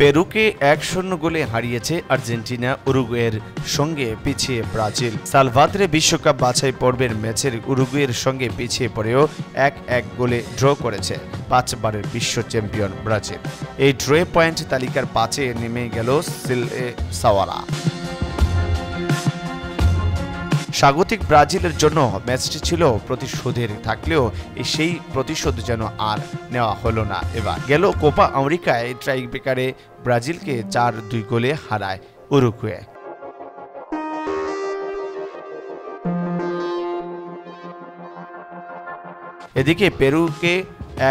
পেরুকে 1-0 গোলে হারিয়েছে আর্জেন্টিনা। উরুগুয়ের সঙ্গে পিছিয়ে ব্রাজিল। সালভাদরে বিশ্বকাপ বাছাই পর্বের ম্যাচের উরুগুয়ের সঙ্গে পিছিয়ে পড়েও 1-1 গোলে ড্র করেছে 5 বারের বিশ্ব চ্যাম্পিয়ন ব্রাজিল। এই ড্রয়ে পয়েন্ট তালিকার 5-এ নেমে গেল সিলসাওয়ারা। স্বাগতিক ব্রাজিলের জন্য ম্যাচটি ছিল প্রতিশোধের, থাকলেও সেই প্রতিশোধ যেন আর নেওয়া হলো না। এবার গেল কোপা আমেরিকায় টাইব্রেকারে ব্রাজিলকে 4-2 গোলে হারায় উরুগুয়ে। এদিকে পেরুকে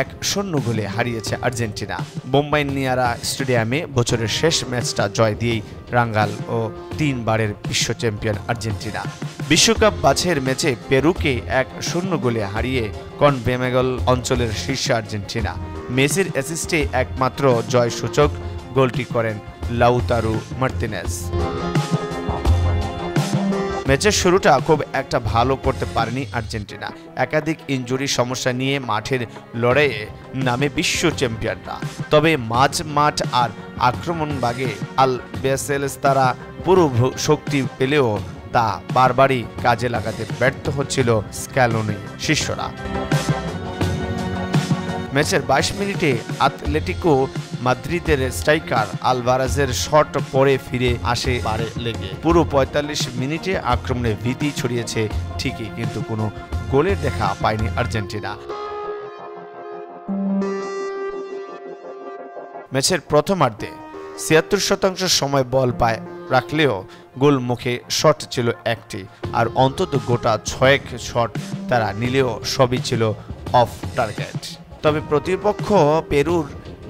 1-0 গোলে হারিয়েছে আর্জেন্টিনা। বোম্বাই নিয়ারা স্টেডিয়ামে বছরের শেষ ম্যাচটা জয় দিয়েই রাঙ্গাল ও 3 বারের বিশ্ব চ্যাম্পিয়ন আর্জেন্টিনা। বিশ্বকাপ বাছাইয়ের ম্যাচে পেরুকে 1-0 গোলে হারিয়ে কনমেবল অঞ্চলের শীর্ষ আর্জেন্টিনা। মেসির অ্যাসিস্টে একমাত্র জয়সূচক গোলটি করেন লাউতারো মার্টিনেজ। ম্যাচের শুরুটা খুব একটা ভালো করতে পারেনি আর্জেন্টিনা। একাধিক ইনজুরি সমস্যা নিয়ে মাঠের লড়াইয়ে নামে বিশ্ব চ্যাম্পিয়নরা। তবে মাঠ আর আক্রমণ ভাগে আলবিসেলেস তারা পুরো শক্তি পেলেও তা বারবারই কাজে লাগাতে ব্যর্থ হচ্ছিল স্ক্যালোনি শিষ্যরা। ম্যাচের 22 মিনিটে আতলেটিকো মাদ্রিদের স্ট্রাইকার আলভারেজের শট পরে ফিরে আসে পারে লেগে। পুরো 45 মিনিটে আক্রমণে ভীতি ছড়িয়েছে ঠিকই, কিন্তু কোনো গোলের দেখা পায়নি আর্জেন্টিনা। ম্যাচের প্রথমার্ধে 76% সময় বল পায় রাখলেও গোল মুখে শট ছিল একটি, আর অন্তত গোটা 6 শট তারা নিলেও সবই ছিল অফ টার্গেট। তবে প্রতিপক্ষ পেরুর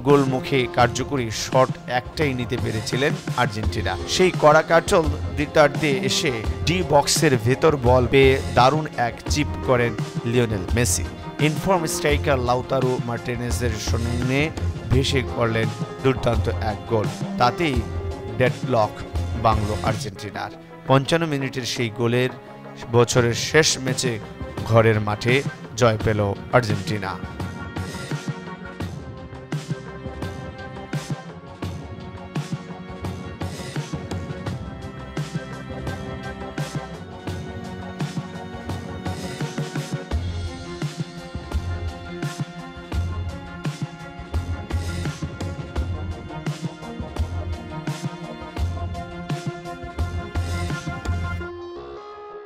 গোলমুখে কার্যকরী শট একটাই নিতে পেরেছিলেন আর্জেন্টিনা। সেই কড়া কাটল দ্বিতীয়ার্ধে এসে ডি বক্সের ভেতর বল পেয়ে দারুণ এক চিপ করেন Lionel Messi. Inform striker Lautaro মার্টিনেজের সঙ্গে ভেসে করলেন দুর্দান্ত এক গোল। তাতেই ডেডলক বাংলো আর্জেন্টিনার। 55 মিনিটের সেই গোলের বছরের শেষ ম্যাচে ঘরের মাঠে জয় পেল আর্জেন্টিনা।